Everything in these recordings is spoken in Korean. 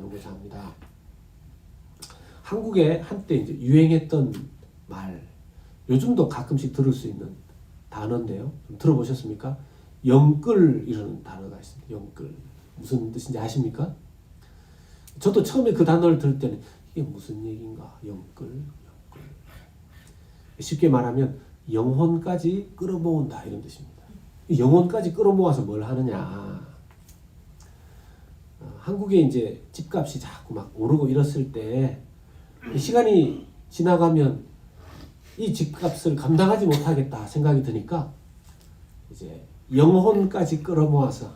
나누고자 합니다. 한국에 한때 이제 유행했던 말, 요즘도 가끔씩 들을 수 있는 단어인데요. 좀 들어보셨습니까? 영끌이라는 단어가 있습니다. 영끌. 무슨 뜻인지 아십니까? 저도 처음에 그 단어를 들을 때는 이게 무슨 얘기인가? 영끌. 쉽게 말하면 영혼까지 끌어모은다 이런 뜻입니다. 영혼까지 끌어모아서 뭘 하느냐? 한국에 이제 집값이 자꾸 막 오르고 이랬을 때 시간이 지나가면 이 집값을 감당하지 못하겠다 생각이 드니까 이제 영혼까지 끌어모아서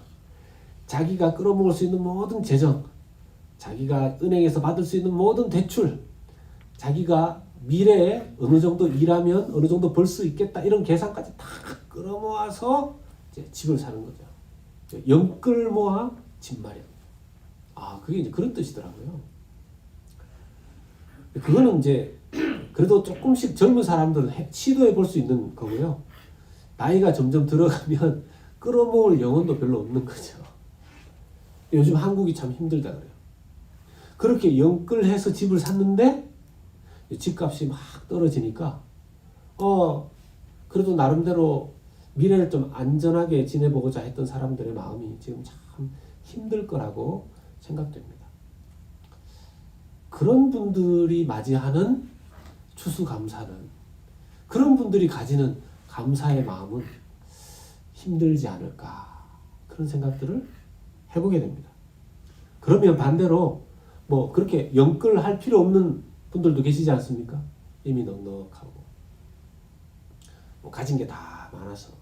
자기가 끌어모을 수 있는 모든 재정, 자기가 은행에서 받을 수 있는 모든 대출, 자기가 미래에 어느 정도 일하면 어느 정도 벌 수 있겠다 이런 계산까지 다 끌어모아서 이제 집을 사는 거죠. 영끌 모아 집 마련. 그게 이제 그런 뜻이더라고요. 그거는 이제 그래도 조금씩 젊은 사람들은 시도해 볼 수 있는 거고요. 나이가 점점 들어가면 끌어모을 영혼도 별로 없는 거죠. 요즘 한국이 참 힘들다 그래요. 그렇게 영끌해서 집을 샀는데 집값이 막 떨어지니까 그래도 나름대로 미래를 좀 안전하게 지내보고자 했던 사람들의 마음이 지금 참 힘들 거라고 생각됩니다. 그런 분들이 맞이하는 추수감사는, 그런 분들이 가지는 감사의 마음은 힘들지 않을까, 그런 생각들을 해보게 됩니다. 그러면 반대로 뭐 그렇게 영끌할 필요 없는 분들도 계시지 않습니까? 이미 넉넉하고 뭐 가진 게 다 많아서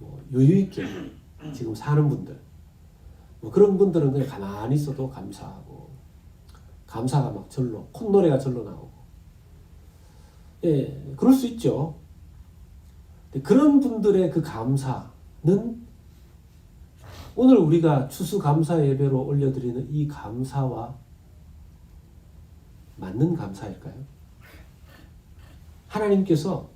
뭐 여유 있게 지금 사는 분들, 뭐 그런 분들은 그냥 가만히 있어도 감사하고, 감사가 막 절로, 콧노래가 절로 나오고, 예, 그럴 수 있죠. 그런 분들의 그 감사는 오늘 우리가 추수감사 예배로 올려드리는 이 감사와 맞는 감사일까요? 하나님께서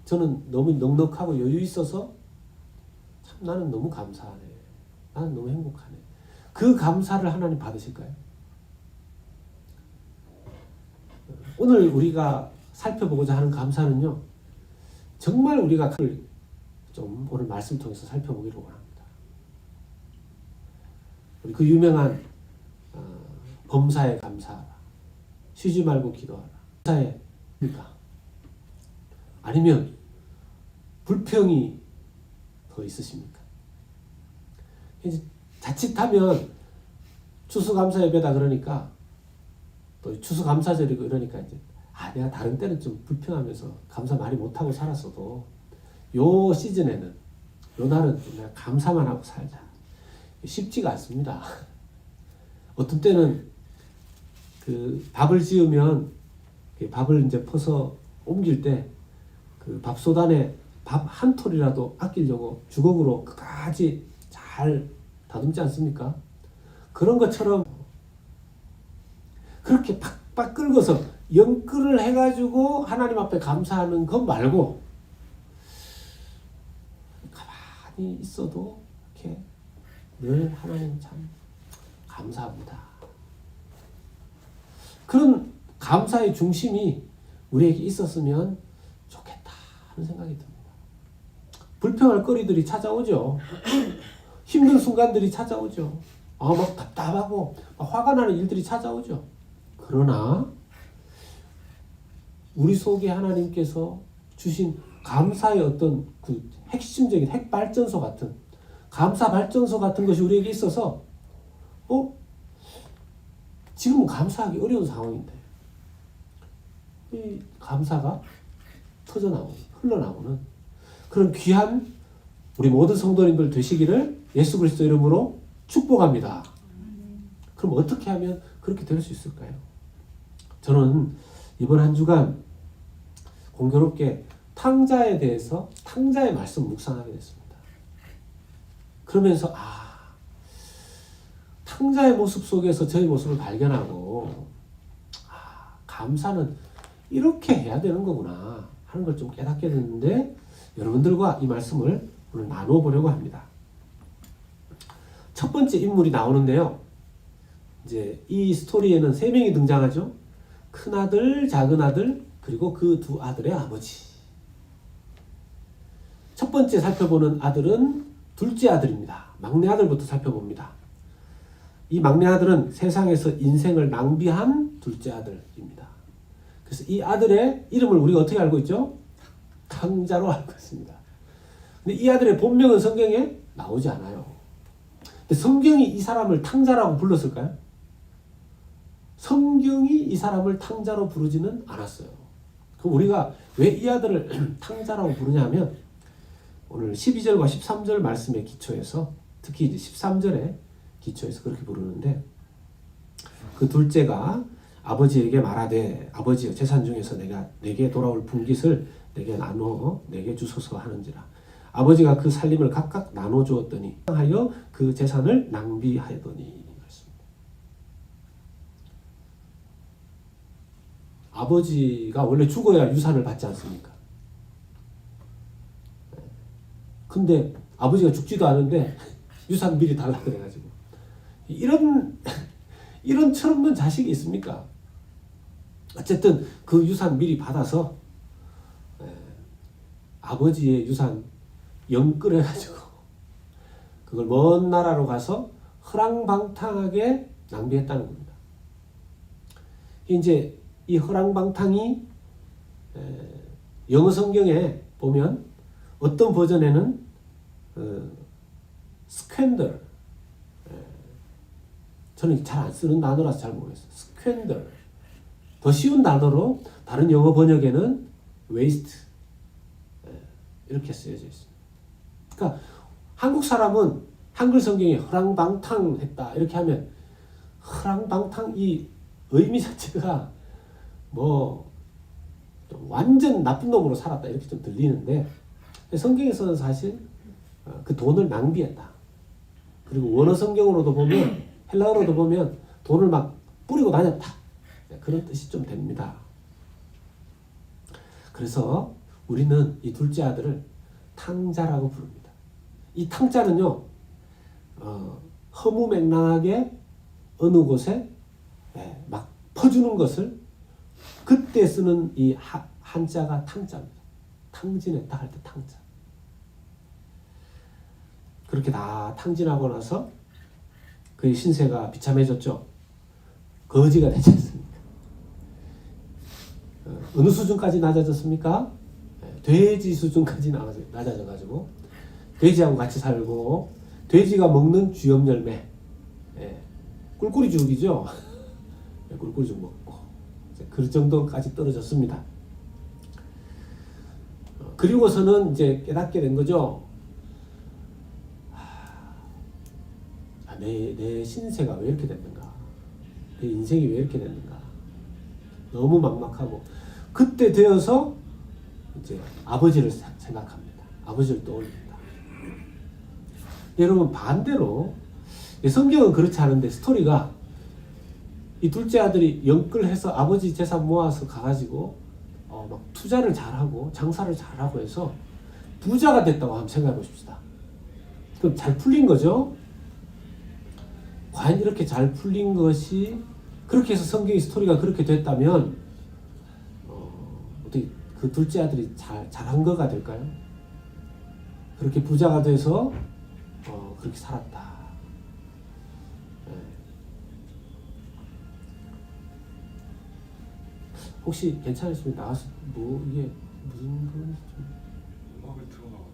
저는 너무 넉넉하고 여유 있어서 참 나는 너무 감사하네, 나는 너무 행복하네, 그 감사를 하나님 받으실까요? 오늘 우리가 살펴보고자 하는 감사는요, 정말 우리가 그걸 좀 오늘 말씀 통해서 살펴보기를 원합니다. 우리 그 유명한 범사에 감사하라, 쉬지 말고 기도하라. 감사해입니까? 아니면 불평이 더 있으십니까? 이제 자칫하면 추수감사 예배다 그러니까, 또 추수감사절이고 이러니까 이제 내가 다른 때는 좀 불평하면서 감사 많이 못하고 살았어도 요 시즌에는, 요 날은 좀 내가 감사만 하고 살자. 쉽지가 않습니다. 어떤 때는 그 밥을 지으면 밥을 이제 퍼서 옮길 때 그 밥솥 안에 밥 한 톨이라도 아끼려고 주걱으로 끝까지 잘 다듬지 않습니까? 그런 것처럼 그렇게 팍팍 긁어서 영끌을 해가지고 하나님 앞에 감사하는 것 말고 가만히 있어도 이렇게 늘 하나님 참 감사합니다, 그런 감사의 중심이 우리에게 있었으면 좋겠다 하는 생각이 듭니다. 불평할 거리들이 찾아오죠. 힘든 순간들이 찾아오죠. 막 답답하고 막 화가 나는 일들이 찾아오죠. 그러나 우리 속에 하나님께서 주신 감사의 어떤 그 핵심적인 핵발전소 같은, 감사 발전소 같은 것이 우리에게 있어서 지금은 감사하기 어려운 상황인데 이 감사가 터져나오는, 흘러나오는 그런 귀한 우리 모든 성도님들 되시기를 예수 그리스도 이름으로 축복합니다. 그럼 어떻게 하면 그렇게 될 수 있을까요? 저는 이번 한 주간 공교롭게 탕자에 대해서, 탕자의 말씀 묵상하게 됐습니다. 그러면서 탕자의 모습 속에서 저의 모습을 발견하고 감사는 이렇게 해야 되는 거구나 하는 걸 좀 깨닫게 됐는데, 여러분들과 이 말씀을 오늘 나누어 보려고 합니다. 첫 번째 인물이 나오는데요. 이제 이 스토리에는 세 명이 등장하죠. 큰 아들, 작은 아들, 그리고 그 두 아들의 아버지. 첫 번째 살펴보는 아들은 둘째 아들입니다. 막내 아들부터 살펴봅니다. 이 막내 아들은 세상에서 인생을 낭비한 둘째 아들입니다. 그래서 이 아들의 이름을 우리가 어떻게 알고 있죠? 탕자로 알고 있습니다. 근데 이 아들의 본명은 성경에 나오지 않아요. 근데 성경이 이 사람을 탕자라고 불렀을까요? 성경이 이 사람을 탕자로 부르지는 않았어요. 그럼 우리가 왜 이 아들을 탕자라고 부르냐면 오늘 12절과 13절 말씀의 기초에서 특히 이제 13절에 기초에서 그렇게 부르는데 그 둘째가 아버지에게 말하되 아버지여 재산 중에서 내게 돌아올 분깃을 내게 나누어 내게 주소서 하는지라. 아버지가 그 살림을 각각 나눠 주었더니 하여 그 재산을 낭비하더니. 아버지가 원래 죽어야 유산을 받지 않습니까? 근데 아버지가 죽지도 않은데 유산 미리 달라 그래가지고 이런 철없는 자식이 있습니까? 어쨌든 그 유산 미리 받아서 아버지의 유산 영끌해가지고 그걸 먼 나라로 가서 허랑방탕하게 낭비했다는 겁니다. 이제 이 허랑방탕이 영어 성경에 보면 어떤 버전에는 스캔들, 저는 잘 안 쓰는 단어라서 잘 모르겠어요. 스캔들. 더 쉬운 단어로 다른 영어 번역에는 waste 이렇게 쓰여져 있습니다. 그러니까 한국 사람은 한글 성경에 허랑방탕했다 이렇게 하면 허랑방탕 이 의미 자체가 뭐 완전 나쁜 놈으로 살았다 이렇게 좀 들리는데 성경에서는 사실 그 돈을 낭비했다. 그리고 원어 성경으로도 보면 헬라어로도 보면 돈을 막 뿌리고 다녔다. 그런 뜻이 좀 됩니다. 그래서 우리는 이 둘째 아들을 탕자라고 부릅니다. 이 탕자는요, 허무맹랑하게 어느 곳에 막 퍼주는 것을 그때 쓰는 이 한자가 탕자입니다. 탕진했다 할 때 탕자. 그렇게 다 탕진하고 나서 그의 신세가 비참해졌죠. 거지가 되지 않습니까? 어느 수준까지 낮아졌습니까? 돼지 수준까지 낮아져가지고 돼지하고 같이 살고 돼지가 먹는 쥐염 열매 꿀꿀이죽이죠. 꿀꿀이죽 먹고 그 정도까지 떨어졌습니다. 그리고서는 이제 깨닫게 된 거죠. 내 신세가 왜 이렇게 됐는가? 내 인생이 왜 이렇게 됐는가? 너무 막막하고 그때 되어서 이제 아버지를 생각합니다. 아버지를 떠올립니다. 여러분 반대로 성경은 그렇지 않은데 스토리가 이 둘째 아들이 영끌해서 아버지 재산 모아서 가가지고 막 투자를 잘하고 장사를 잘하고 해서 부자가 됐다고 한번 생각해 보십시다. 그럼 잘 풀린 거죠? 과연 이렇게 잘 풀린 것이 그렇게 해서 성경의 스토리가 그렇게 됐다면 어떻게 그 둘째 아들이 잘한 거가 될까요? 그렇게 부자가 돼서 그렇게 살았다. 혹시 괜찮으시면 나와서 뭐 이게 무슨 그런지 좀 음악을 틀어놔가지고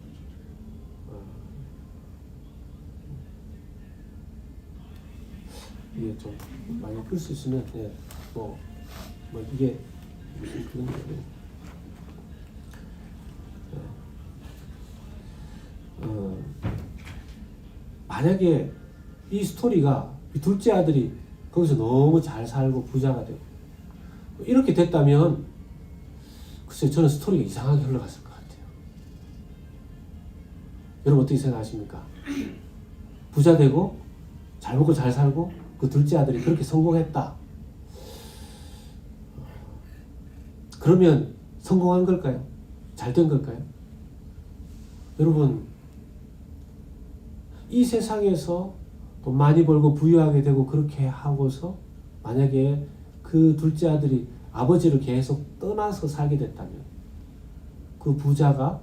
이게 좀 많이 끌 수 있으면 뭐 이게 무슨 그런 거예요. 만약에 이 스토리가 이 둘째 아들이 거기서 너무 잘 살고 부자가 되고 이렇게 됐다면 글쎄 저는 스토리가 이상하게 흘러갔을 것 같아요. 여러분 어떻게 생각하십니까? 부자 되고 잘 먹고 잘 살고 그 둘째 아들이 그렇게 성공했다. 그러면 성공한 걸까요? 잘 된 걸까요? 여러분 이 세상에서 돈 많이 벌고 부유하게 되고 그렇게 하고서 만약에 그 둘째 아들이 아버지를 계속 떠나서 살게 됐다면 그 부자가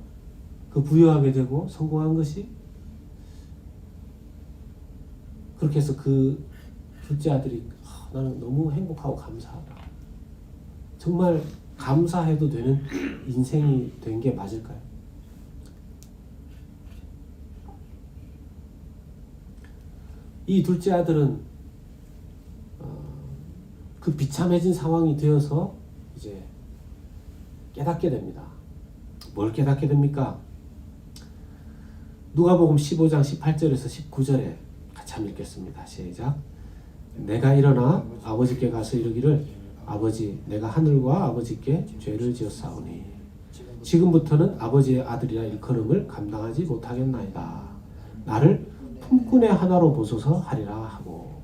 그 부유하게 되고 성공한 것이 그렇게 해서 그 둘째 아들이 나는 너무 행복하고 감사하다. 정말 감사해도 되는 인생이 된 게 맞을까요? 이 둘째 아들은 그 비참해진 상황이 되어서 이제 깨닫게 됩니다. 뭘 깨닫게 됩니까? 누가복음 15장 18절에서 19절에 같이 한번 읽겠습니다. 시작. 내가 일어나 아버지께 가서 이르기를 아버지 내가 하늘과 아버지께 죄를 지었사오니 지금부터는 아버지의 아들이라 일컬음을 감당하지 못하겠나이다. 나를 품꾼의 하나로 보소서 하리라 하고.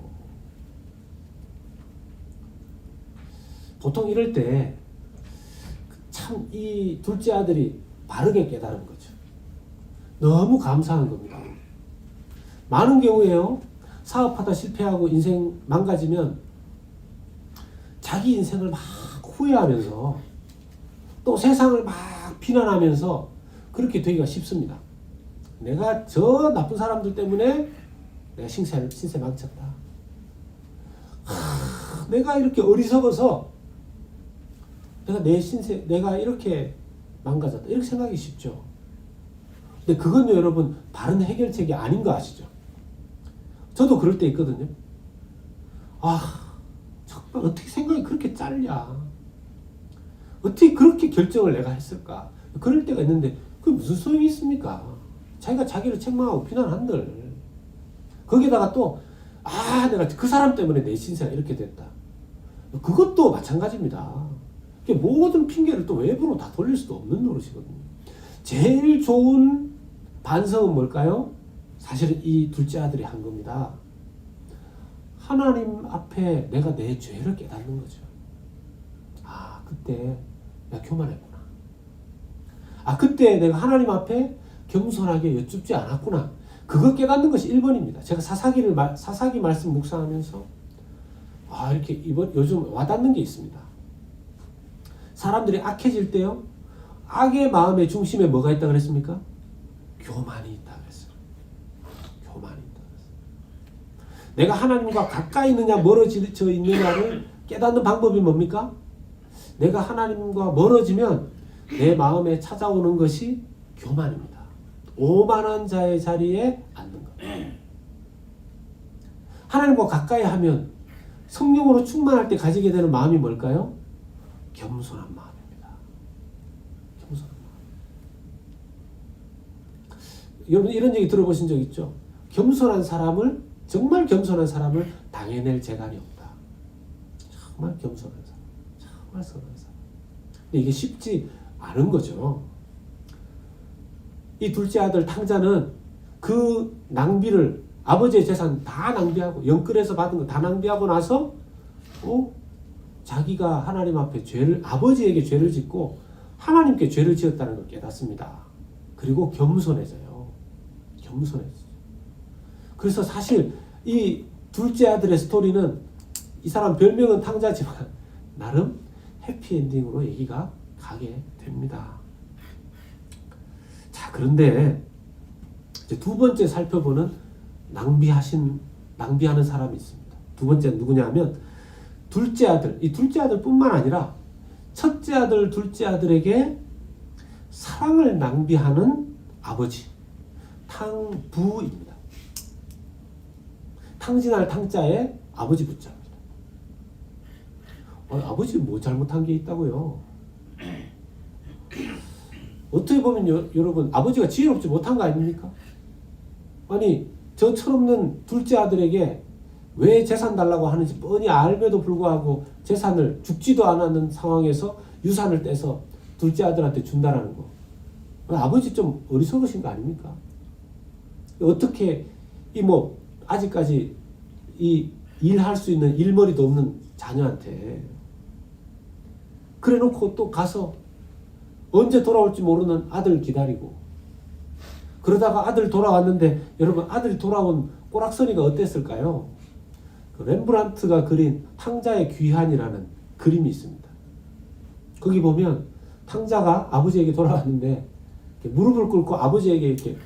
보통 이럴 때 참 이 둘째 아들이 바르게 깨달은 거죠. 너무 감사한 겁니다. 많은 경우에요. 사업하다 실패하고 인생 망가지면 자기 인생을 막 후회하면서 또 세상을 막 비난하면서 그렇게 되기가 쉽습니다. 내가 저 나쁜 사람들 때문에 내가 신세 망쳤다. 내가 이렇게 어리석어서 내가 이렇게 망가졌다. 이렇게 생각하기 쉽죠. 근데 그건요, 여러분, 바른 해결책이 아닌 거 아시죠? 저도 그럴 때 있거든요. 정말 어떻게 생각이 그렇게 짧냐? 어떻게 그렇게 결정을 내가 했을까? 그럴 때가 있는데 그게 무슨 소용이 있습니까? 자기가 자기를 책망하고 비난한들. 거기다가 또 내가 그 사람 때문에 내 신세가 이렇게 됐다. 그것도 마찬가지입니다. 모든 핑계를 또 외부로 다 돌릴 수도 없는 노릇이거든요. 제일 좋은 반성은 뭘까요? 사실은 이 둘째 아들이 한 겁니다. 하나님 앞에 내가 내 죄를 깨닫는 거죠. 그때 내가 교만했구나. 그때 내가 하나님 앞에 겸손하게 여쭙지 않았구나. 그거 깨닫는 것이 1번입니다. 제가 사사기 말씀 묵상하면서 이렇게 요즘 와닿는 게 있습니다. 사람들이 악해질 때요. 악의 마음의 중심에 뭐가 있다고 그랬습니까? 교만이 있다고 그랬어요. 교만이 있다고 그랬어요. 내가 하나님과 가까이 있느냐 멀어져 있느냐를 깨닫는 방법이 뭡니까? 내가 하나님과 멀어지면 내 마음에 찾아오는 것이 교만입니다. 오만한 자의 자리에 앉는 것. 하나님과 가까이 하면 성령으로 충만할 때 가지게 되는 마음이 뭘까요? 겸손한 마음입니다. 겸손한 마음. 여러분 이런 얘기 들어보신 적 있죠? 정말 겸손한 사람을 당해낼 재간이 없다. 정말 겸손한 사람. 정말 선한 사람. 근데 이게 쉽지 않은 거죠. 이 둘째 아들 탕자는 그 낭비를 아버지의 재산 다 낭비하고 영끌에서 받은 거 다 낭비하고 나서 자기가 하나님 앞에 아버지에게 죄를 짓고 하나님께 죄를 지었다는 걸 깨닫습니다. 그리고 겸손해져요. 겸손해져요. 그래서 사실 이 둘째 아들의 스토리는 이 사람 별명은 탕자지만 나름 해피엔딩으로 얘기가 가게 됩니다. 자, 그런데 이제 두 번째 살펴보는 낭비하는 사람이 있습니다. 두 번째는 누구냐 하면 둘째 아들. 이 둘째 아들뿐만 아니라 첫째 아들, 둘째 아들에게 사랑을 낭비하는 아버지. 탕부입니다. 탕진할 탕자에 아버지 붙잡니다. 아버지 뭐 잘못한 게 있다고요? 어떻게 보면 여러분 아버지가 지혜롭지 못한 거 아닙니까? 아니 저 철없는 둘째 아들에게 왜 재산 달라고 하는지 뻔히 알면도 불구하고 재산을 죽지도 않았는 상황에서 유산을 떼서 둘째 아들한테 준다라는 거. 아버지 좀 어리석으신 거 아닙니까? 어떻게 아직까지 일할 수 있는 일머리도 없는 자녀한테 그래 놓고 또 가서 언제 돌아올지 모르는 아들 기다리고 그러다가 아들 돌아왔는데 여러분 아들이 돌아온 꼬락서니가 어땠을까요? 그 렘브란트가 그린 탕자의 귀환이라는 그림이 있습니다. 거기 보면 탕자가 아버지에게 돌아왔는데 무릎을 꿇고 아버지에게 이렇게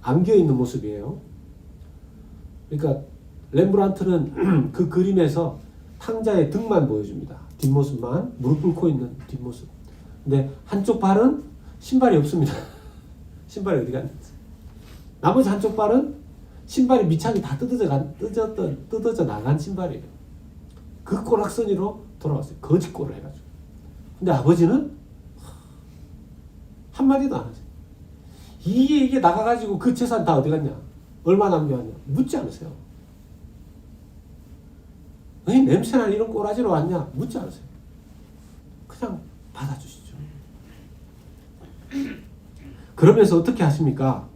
안겨 있는 모습이에요. 그러니까 렘브란트는 그 그림에서 탕자의 등만 보여줍니다. 뒷모습만, 무릎 꿇고 있는 뒷모습. 근데 한쪽 발은 신발이 없습니다. 신발이 어디 갔는지. 나머지 한쪽 발은 신발이 밑창이 다 뜯어져 나간 신발이에요. 그 꼬락서니로 돌아왔어요. 거짓골을 해가지고. 근데 아버지는 한마디도 안 하죠. 이게 나가가지고 그 재산 다 어디 갔냐? 얼마 남겨왔냐? 묻지 않으세요. 왜 냄새나는 이런 꼬라지로 왔냐? 묻지 않으세요. 그냥 받아주시죠. 그러면서 어떻게 하십니까?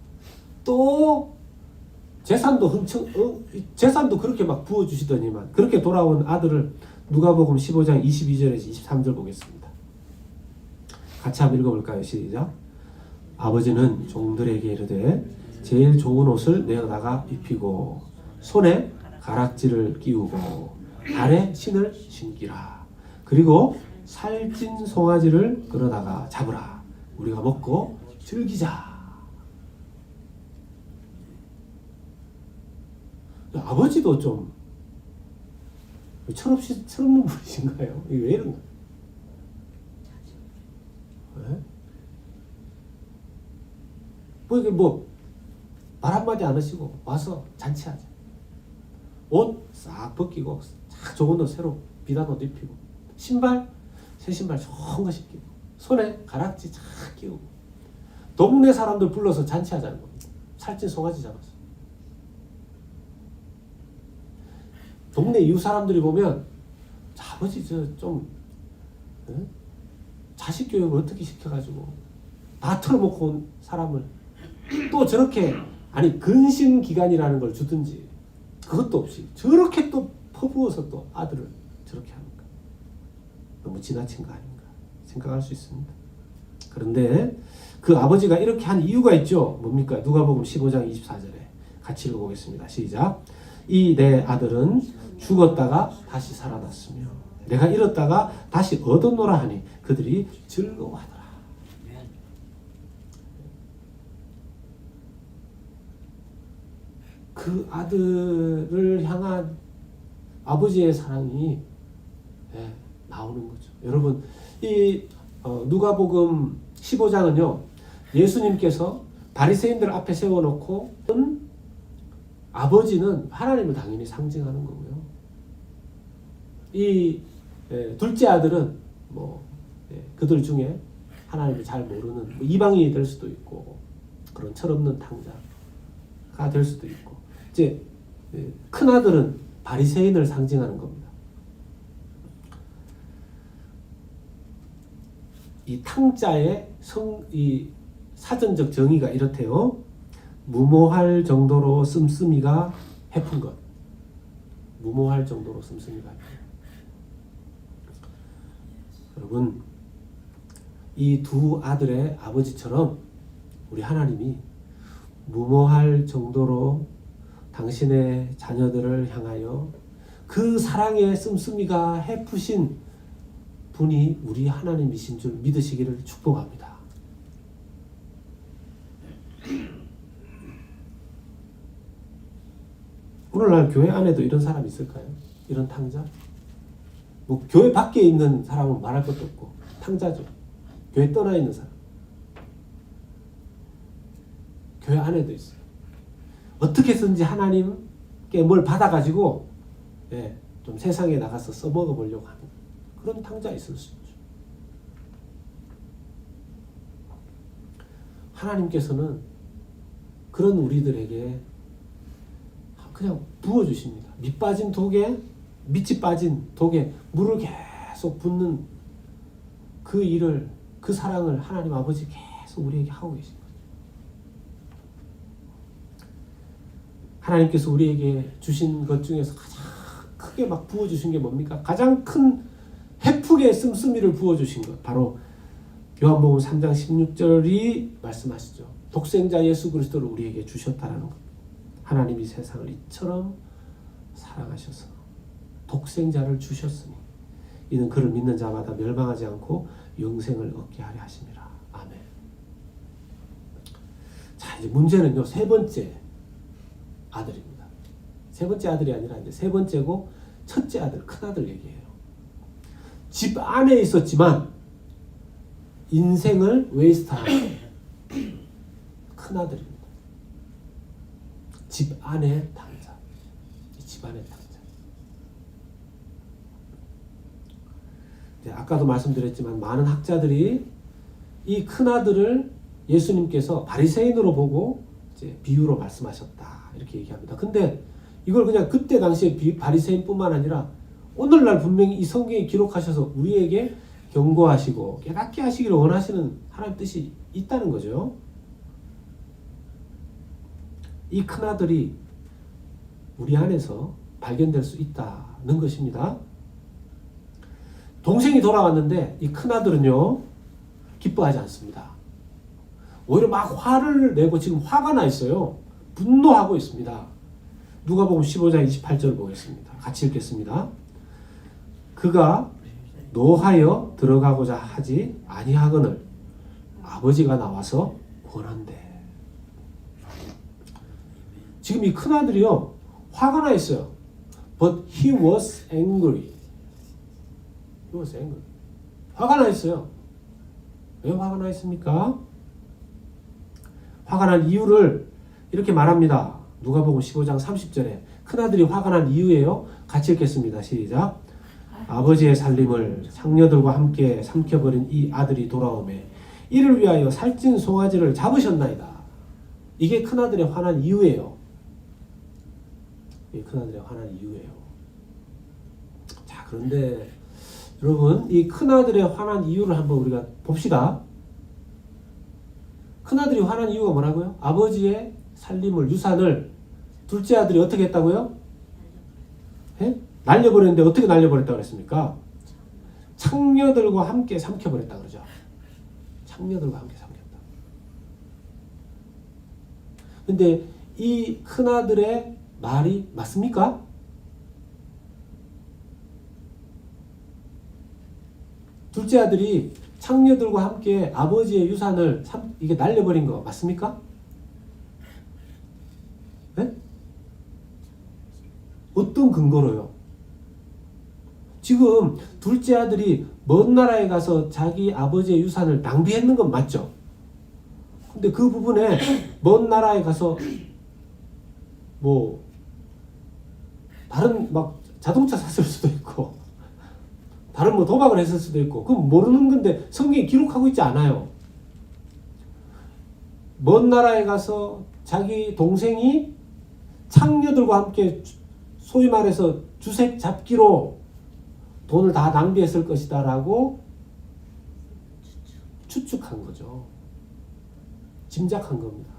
또 재산도 그렇게 막 부어주시더니만 그렇게 돌아온 아들을 누가복음 15장 22절에서 23절 보겠습니다. 같이 한번 읽어볼까요? 시작. 아버지는 종들에게 이르되 제일 좋은 옷을 내어다가 입히고 손에 가락지를 끼우고 발에 신을 신기라. 그리고 살찐 송아지를 끌어다가 잡으라. 우리가 먹고 즐기자. 아버지도 좀 철없는 분이신가요? 이게 왜 이런가? 네? 이게 말 한마디 안 하시고 와서 잔치하자. 옷 싹 벗기고 쫙 좋은 옷 새로 비단 옷 입히고 새 신발 좋은 거 신기고 손에 가락지 쫙 끼우고 동네 사람들 불러서 잔치하자는 겁니다. 살찐 송아지 잡았어. 동네 이웃 사람들이 보면 아버지 좀 자식 교육을 어떻게 시켜가지고 다 털어먹고 온 사람을 또 저렇게 근신기간이라는 걸 주든지 그것도 없이 저렇게 또 퍼부어서 또 아들을 저렇게 합니까? 너무 지나친 거 아닌가 생각할 수 있습니다. 그런데 그 아버지가 이렇게 한 이유가 있죠. 뭡니까? 누가복음 15장 24절에 같이 읽어보겠습니다. 시작. 이 내 아들은 죽었다가 다시 살아났으며 내가 잃었다가 다시 얻었노라 하니 그들이 즐거워하더라. 그 아들을 향한 아버지의 사랑이 나오는 거죠. 여러분, 이 누가복음 15장은요, 예수님께서 바리새인들 앞에 세워놓고 아버지는 하나님을 당연히 상징하는 거고요. 이 둘째 아들은 그들 중에 하나님을 잘 모르는 이방인이 될 수도 있고 그런 철없는 탕자가 될 수도 있고 이제 큰 아들은 바리새인을 상징하는 겁니다. 이 탕자의 이 사전적 정의가 이렇대요. 무모할 정도로 씀씀이가 해픈 것. 무모할 정도로 씀씀이가 해픈 것. 여러분, 이 두 아들의 아버지처럼 우리 하나님이 무모할 정도로 당신의 자녀들을 향하여 그 사랑의 씀씀이가 해프신 분이 우리 하나님이신 줄 믿으시기를 축복합니다. 오늘날 교회 안에도 이런 사람이 있을까요? 이런 탕자? 교회 밖에 있는 사람은 말할 것도 없고 탕자죠. 교회 떠나 있는 사람. 교회 안에도 있어요. 어떻게 해서든지 하나님께 뭘 받아가지고 좀 세상에 나가서 써먹어 보려고 하는 그런 탕자 있을 수 있죠. 하나님께서는 그런 우리들에게 그냥 부어주십니다. 밑이 빠진 독에 물을 계속 붓는 그 일을, 그 사랑을 하나님 아버지 계속 우리에게 하고 계신 거죠. 하나님께서 우리에게 주신 것 중에서 가장 크게 막 부어주신 게 뭡니까? 가장 큰 해프게 씀씀이를 부어주신 것, 바로 요한복음 3장 16절이 말씀하시죠. 독생자 예수 그리스도를 우리에게 주셨다라는 것. 하나님이 세상을 이처럼 사랑하셔서 독생자를 주셨으니 이는 그를 믿는 자마다 멸망하지 않고 영생을 얻게 하려 하심이라. 아멘. 자, 이제 문제는요, 세 번째 아들입니다. 세 번째 아들이 아니라 이제 세 번째고 첫째 아들, 큰 아들 얘기해요. 집 안에 있었지만 인생을 웨이스트하는 큰 아들입니다. 집 안의 당자. 집 안의 당자. 아까도 말씀드렸지만 많은 학자들이 이 큰 아들을 예수님께서 바리새인으로 보고 이제 비유로 말씀하셨다 이렇게 얘기합니다. 근데 이걸 그냥 그때 당시에 바리새인뿐만 아니라 오늘날 분명히 이 성경에 기록하셔서 우리에게 경고하시고 깨닫게 하시기를 원하시는 하나님 뜻이 있다는 거죠. 이 큰 아들이 우리 안에서 발견될 수 있다는 것입니다. 동생이 돌아왔는데 이 큰 아들은요 기뻐하지 않습니다. 오히려 막 화를 내고 지금 화가 나 있어요. 분노하고 있습니다. 누가복음 15장 28절 보겠습니다. 같이 읽겠습니다. 그가 노하여 들어가고자 하지 아니하거늘 아버지가 나와서 권한대. 지금 이 큰아들이요 화가 나 있어요. But he was angry. He was angry. 화가 나 있어요. 왜 화가 나 있습니까? 화가 난 이유를 이렇게 말합니다. 누가복음 15장 30절에 큰아들이 화가 난 이유예요. 같이 읽겠습니다. 시작. 아버지의 살림을 상녀들과 함께 삼켜버린 이 아들이 돌아오매 이를 위하여 살찐 송아지를 잡으셨나이다. 이게 큰아들의 화난 이유예요. 이게 큰아들의 화난 이유예요. 자, 그런데 여러분 이 큰아들의 화난 이유를 한번 우리가 봅시다. 큰아들이 화난 이유가 뭐라고요? 아버지의 살림을 유산을 둘째 아들이 어떻게 했다고요? 예? 날려버렸는데 어떻게 날려버렸다고 그랬습니까? 창녀들과 함께 삼켜버렸다 그러죠. 창녀들과 함께 삼켰다. 근데 이 큰아들의 말이 맞습니까? 둘째 아들이 창녀들과 함께 아버지의 유산을 이게 날려버린 거 맞습니까? 네? 어떤 근거로요? 지금 둘째 아들이 먼 나라에 가서 자기 아버지의 유산을 낭비했는 건 맞죠? 근데 그 부분에 먼 나라에 가서 뭐 다른 막 자동차 샀을 수도 있고 다른 뭐 도박을 했을 수도 있고 그건 모르는 건데 성경이 기록하고 있지 않아요. 먼 나라에 가서 자기 동생이 창녀들과 함께 소위 말해서 주색 잡기로 돈을 다 낭비했을 것이다 라고 추측한 거죠. 짐작한 겁니다.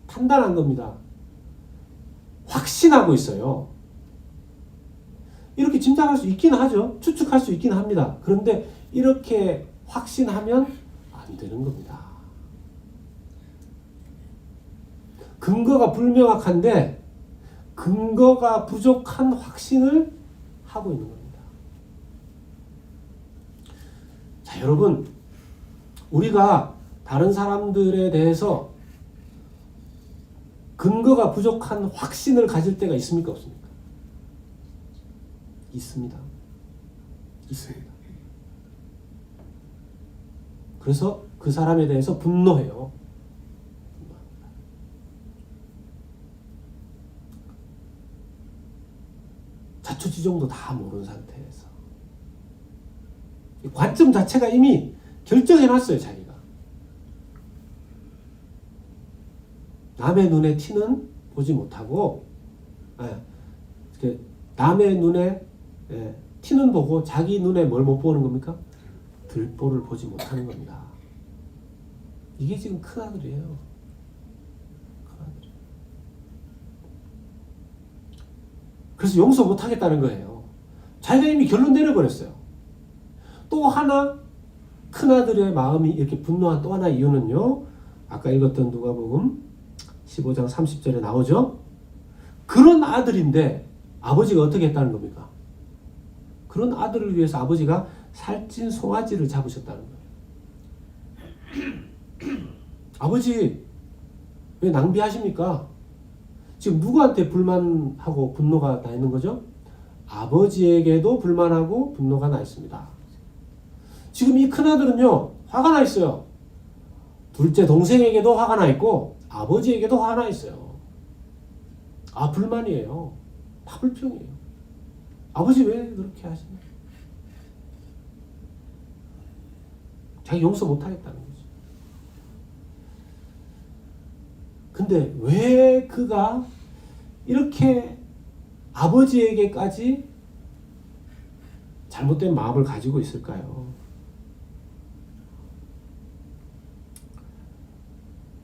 판단한 겁니다. 확신하고 있어요. 이렇게 짐작할 수 있긴 하죠. 추측할 수 있긴 합니다. 그런데 이렇게 확신하면 안 되는 겁니다. 근거가 불명확한데 근거가 부족한 확신을 하고 있는 겁니다. 자, 여러분, 우리가 다른 사람들에 대해서 근거가 부족한 확신을 가질 때가 있습니까? 없습니까? 있습니다. 있습니다. 그래서 그 사람에 대해서 분노해요. 자초지종도 다 모르는 상태에서 관점 자체가 이미 결정해놨어요. 자기가 남의 눈에 티는 보지 못하고 남의 눈에 티는 보고 자기 눈에 뭘 못 보는 겁니까? 들보를 보지 못하는 겁니다. 이게 지금 큰아들이에요. 큰아들. 그래서 용서 못하겠다는 거예요. 자기가 이미 결론 내려버렸어요. 또 하나 큰아들의 마음이 이렇게 분노한 또 하나 이유는요. 아까 읽었던 누가복음 15장 30절에 나오죠. 그런 아들인데 아버지가 어떻게 했다는 겁니까? 그런 아들을 위해서 아버지가 살찐 송아지를 잡으셨다는 거예요. 아버지 왜 낭비하십니까? 지금 누구한테 불만하고 분노가 나 있는 거죠? 아버지에게도 불만하고 분노가 나 있습니다. 지금 이 큰아들은요 화가 나 있어요. 둘째 동생에게도 화가 나 있고 아버지에게도 화가 나 있어요. 아, 불만이에요. 다 불평이에요. 아버지 왜 그렇게 하시냐? 자기 용서 못 하겠다는 거죠. 근데 왜 그가 이렇게 아버지에게까지 잘못된 마음을 가지고 있을까요?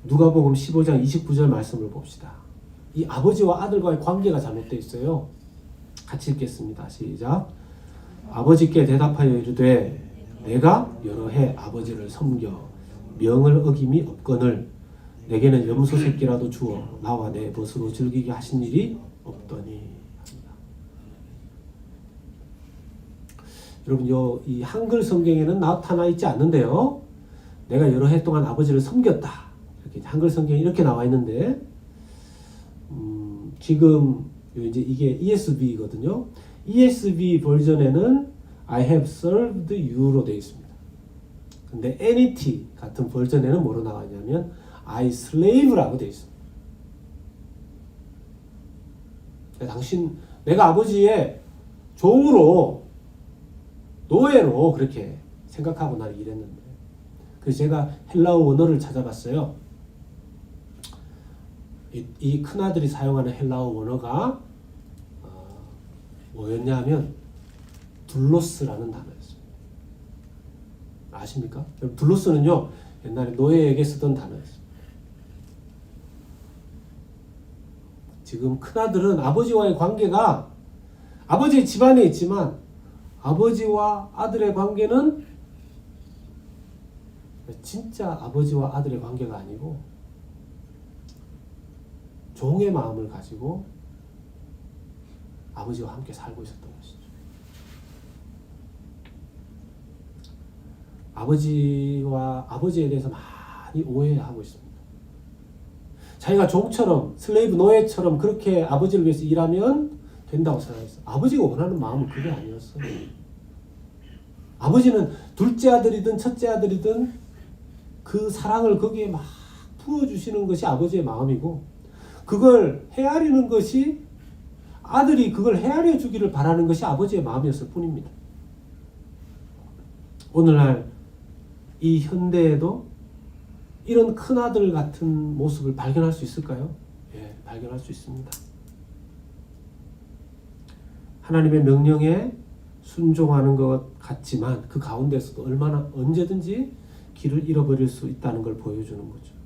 누가복음 15장 29절 말씀을 봅시다. 이 아버지와 아들과의 관계가 잘못되어 있어요. 같이 읽겠습니다. 시작. 아버지께 대답하여 이르되 내가 여러 해 아버지를 섬겨 명을 어김이 없거늘 내게는 염소 새끼라도 주어 나와 내 벗으로 즐기게 하신 일이 없더니 합니다. 여러분 이 한글 성경에는 나타나 있지 않는데요. 내가 여러 해 동안 아버지를 섬겼다. 이렇게 한글 성경에 이렇게 나와 있는데 지금 이제 이게 ESV거든요. ESV 버전에는 I have served you로 되어 있습니다. 근데 NET 같은 버전에는 뭐로 나와 있냐면 I slave라고 되어 있습니다. 내가 아버지의 종으로 노예로 그렇게 생각하고 나를 일했는데 그래서 제가 헬라어 원어를 찾아봤어요. 이 큰아들이 사용하는 헬라어 원어가 뭐였냐면 둘로스라는 단어였어요. 아십니까? 둘로스는요 옛날에 노예에게 쓰던 단어였어요. 지금 큰아들은 아버지와의 관계가 아버지의 집안에 있지만 아버지와 아들의 관계는 진짜 아버지와 아들의 관계가 아니고 종의 마음을 가지고 아버지와 함께 살고 있었던 것이죠. 아버지에 대해서 많이 오해하고 있습니다. 자기가 종처럼 슬레이브 노예처럼 그렇게 아버지를 위해서 일하면 된다고 생각했어요. 아버지가 원하는 마음은 그게 아니었어요. 아버지는 둘째 아들이든 첫째 아들이든 그 사랑을 거기에 막 부어주시는 것이 아버지의 마음이고 그걸 헤아리는 것이 아들이 그걸 헤아려 주기를 바라는 것이 아버지의 마음이었을 뿐입니다. 오늘날 이 현대에도 이런 큰아들 같은 모습을 발견할 수 있을까요? 예, 발견할 수 있습니다. 하나님의 명령에 순종하는 것 같지만 그 가운데서도 얼마나 언제든지 길을 잃어버릴 수 있다는 걸 보여주는 거죠.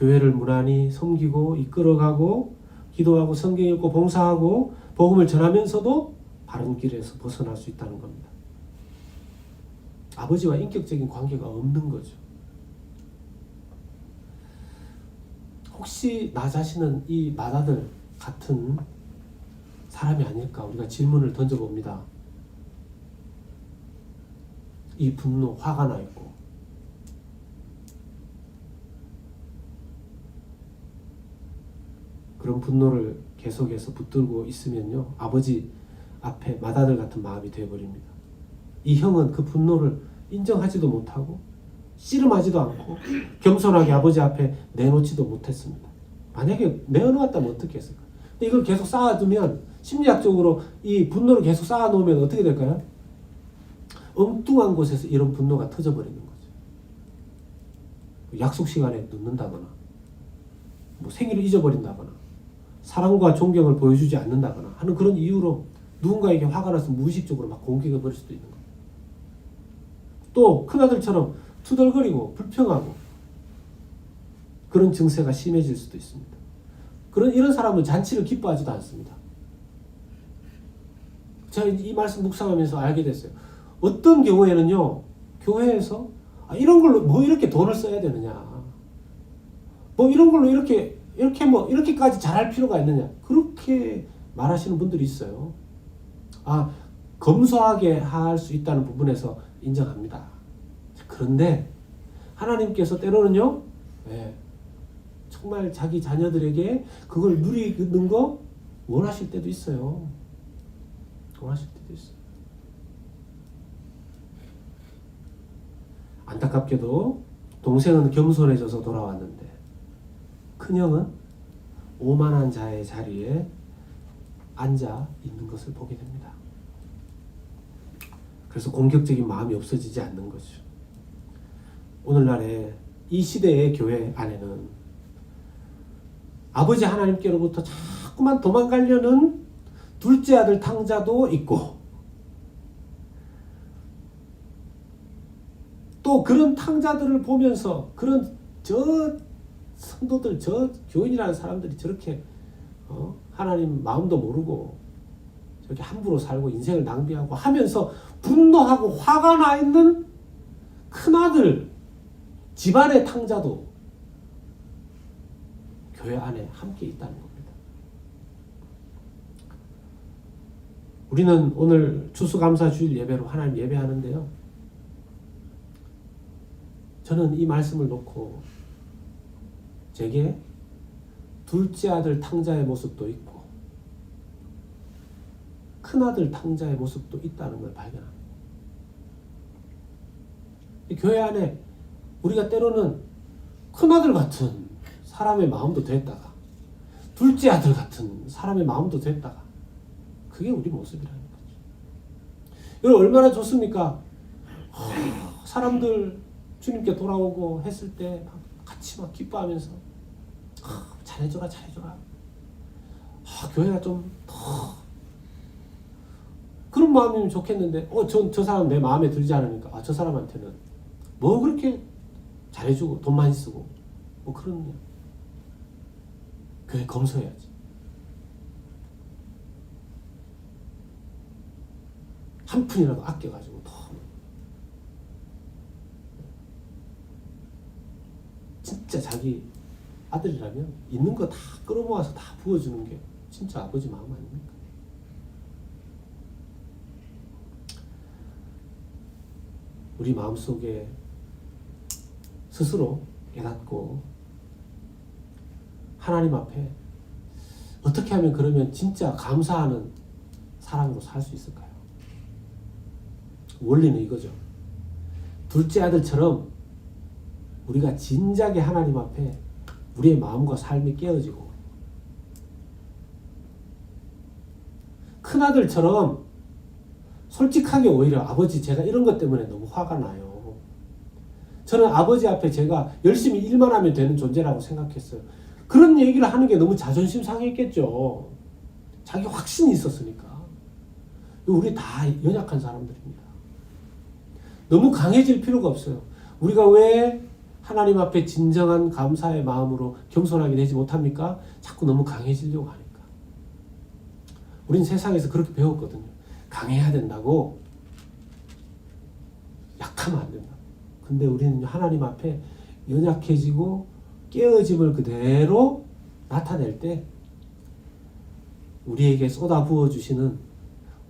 교회를 무난히 섬기고 이끌어가고 기도하고 성경 읽고 봉사하고 복음을 전하면서도 바른 길에서 벗어날 수 있다는 겁니다. 아버지와 인격적인 관계가 없는 거죠. 혹시 나 자신은 이 맏아들 같은 사람이 아닐까 우리가 질문을 던져봅니다. 이 분노, 화가 나 있고 그런 분노를 계속해서 붙들고 있으면요 아버지 앞에 맏아들 같은 마음이 되어버립니다. 이 형은 그 분노를 인정하지도 못하고 씨름하지도 않고 겸손하게 아버지 앞에 내놓지도 못했습니다. 만약에 내어놓았다면 어떻게 했을까? 근데 이걸 계속 쌓아두면 심리학적으로 이 분노를 계속 쌓아놓으면 어떻게 될까요? 엉뚱한 곳에서 이런 분노가 터져버리는 거죠. 약속 시간에 늦는다거나 뭐 생일을 잊어버린다거나 사랑과 존경을 보여주지 않는다거나 하는 그런 이유로 누군가에게 화가 나서 무의식적으로 막 공격해버릴 수도 있는 거예요. 또 큰아들처럼 투덜거리고 불평하고 그런 증세가 심해질 수도 있습니다. 이런 사람은 잔치를 기뻐하지도 않습니다. 제가 이 말씀 묵상하면서 알게 됐어요. 어떤 경우에는요 교회에서 이런 걸로 뭐 이렇게 돈을 써야 되느냐 뭐 이런 걸로 이렇게 이렇게까지 잘할 필요가 있느냐? 그렇게 말하시는 분들이 있어요. 검소하게 할 수 있다는 부분에서 인정합니다. 그런데 하나님께서 때로는요, 정말 자기 자녀들에게 그걸 누리는 거 원하실 때도 있어요. 원하실 때도 있어요. 안타깝게도 동생은 겸손해져서 돌아왔는데 큰형은 오만한 자의 자리에 앉아 있는 것을 보게 됩니다. 그래서 공격적인 마음이 없어지지 않는 거죠. 오늘날에 이 시대의 교회 안에는 아버지 하나님께로부터 자꾸만 도망가려는 둘째 아들 탕자도 있고, 또 그런 탕자들을 보면서 그런 성도들, 교인이라는 사람들이 저렇게 하나님 마음도 모르고 저렇게 함부로 살고 인생을 낭비하고 하면서 분노하고 화가 나 있는 큰아들, 집안의 탕자도 교회 안에 함께 있다는 겁니다. 우리는 오늘 추수감사주일 예배로 하나님 예배하는데요, 저는 이 말씀을 놓고 제게 둘째 아들 탕자의 모습도 있고 큰아들 탕자의 모습도 있다는 걸 발견합니다. 이 교회 안에 우리가 때로는 큰아들 같은 사람의 마음도 됐다가 둘째 아들 같은 사람의 마음도 됐다가, 그게 우리 모습이라는 거죠. 여러분, 얼마나 좋습니까? 사람들 주님께 돌아오고 했을 때 같이 막 기뻐하면서 잘해줘라. 교회가 좀 더 그런 마음이면 좋겠는데 저 사람 내 마음에 들지 않으니까 저 사람한테는 뭐 그렇게 잘해주고 돈 많이 쓰고 뭐 그런, 교회 검소해야지. 한 푼이라도 아껴가지고 더 진짜 자기 아들이라면 있는 거 다 끌어모아서 다 부어주는 게 진짜 아버지 마음 아닙니까? 우리 마음속에 스스로 깨닫고 하나님 앞에 어떻게 하면 그러면 진짜 감사하는 사람으로 살 수 있을까요? 원리는 이거죠. 둘째 아들처럼 우리가 진작에 하나님 앞에 우리의 마음과 삶이 깨어지고, 큰아들처럼 솔직하게 오히려 아버지 제가 이런 것 때문에 너무 화가 나요. 저는 아버지 앞에 제가 열심히 일만 하면 되는 존재라고 생각했어요. 그런 얘기를 하는 게 너무 자존심 상했겠죠. 자기 확신이 있었으니까. 우리 다 연약한 사람들입니다. 너무 강해질 필요가 없어요. 우리가 왜 하나님 앞에 진정한 감사의 마음으로 겸손하게 되지 못합니까? 자꾸 너무 강해지려고 하니까. 우린 세상에서 그렇게 배웠거든요. 강해야 된다고, 약하면 안 된다. 근데 우리는 하나님 앞에 연약해지고 깨어짐을 그대로 나타낼 때 우리에게 쏟아 부어주시는,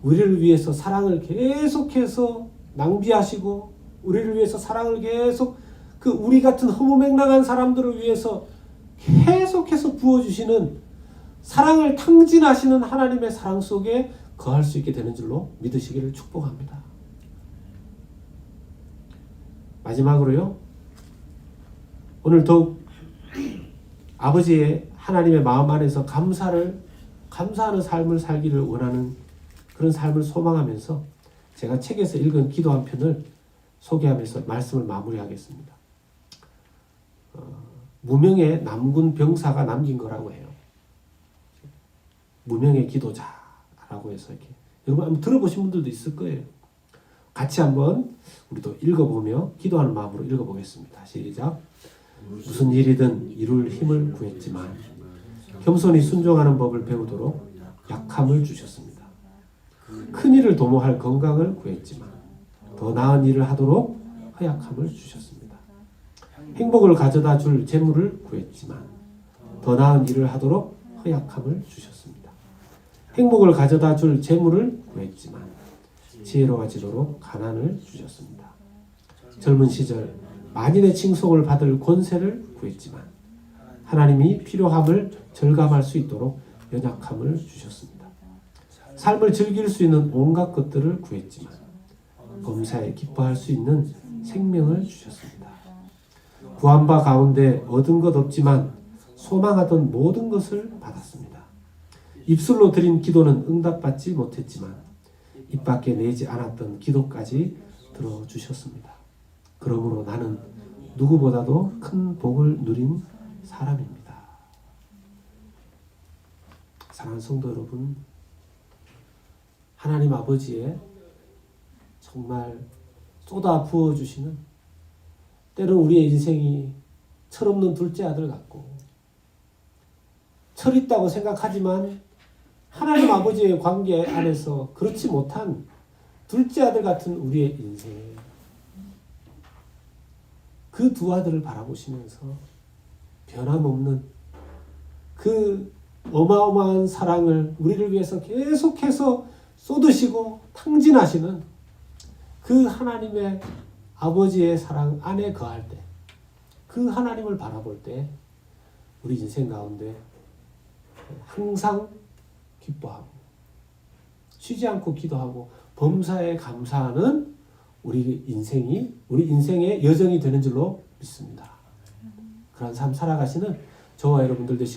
우리를 위해서 사랑을 계속해서 낭비하시고 우리를 위해서 사랑을 계속 우리 같은 허무맹랑한 사람들을 위해서 계속해서 부어주시는, 사랑을 탕진하시는 하나님의 사랑 속에 거할 수 있게 되는 줄로 믿으시기를 축복합니다. 마지막으로요, 오늘 더욱 아버지의 하나님의 마음 안에서 감사하는 삶을 살기를 원하는 그런 삶을 소망하면서 제가 책에서 읽은 기도 한 편을 소개하면서 말씀을 마무리하겠습니다. 무명의 남군 병사가 남긴 거라고 해요. 무명의 기도자라고 해서 이렇게 여러분 한번 들어보신 분들도 있을 거예요. 같이 한번 우리도 읽어보며 기도하는 마음으로 읽어보겠습니다. 시작. 무슨 일이든 이룰 힘을 구했지만 겸손히 순종하는 법을 배우도록 약함을 주셨습니다. 큰 일을 도모할 건강을 구했지만 더 나은 일을 하도록 허약함을 주셨습니다. 행복을 가져다 줄 재물을 구했지만 더 나은 일을 하도록 허약함을 주셨습니다. 행복을 가져다 줄 재물을 구했지만 지혜로워지도록 가난을 주셨습니다. 젊은 시절 만인의 칭송을 받을 권세를 구했지만 하나님이 필요함을 절감할 수 있도록 연약함을 주셨습니다. 삶을 즐길 수 있는 온갖 것들을 구했지만 범사에 기뻐할 수 있는 생명을 주셨습니다. 구한 바 가운데 얻은 것 없지만 소망하던 모든 것을 받았습니다. 입술로 드린 기도는 응답받지 못했지만 입 밖에 내지 않았던 기도까지 들어주셨습니다. 그러므로 나는 누구보다도 큰 복을 누린 사람입니다. 사랑하는 성도 여러분, 하나님 아버지의 정말 쏟아 부어주시는, 때로 우리의 인생이 철없는 둘째 아들 같고 철 있다고 생각하지만 하나님 아버지의 관계 안에서 그렇지 못한 둘째 아들 같은 우리의 인생에 그 두 아들을 바라보시면서 변함없는 그 어마어마한 사랑을 우리를 위해서 계속해서 쏟으시고 탕진하시는 그 하나님의 아버지의 사랑 안에 거할 때, 그 하나님을 바라볼 때 우리 인생 가운데 항상 기뻐하고 쉬지 않고 기도하고 범사에 감사하는 우리 인생의 여정이 되는 줄로 믿습니다. 그런 삶 살아가시는 저와 여러분들 되시길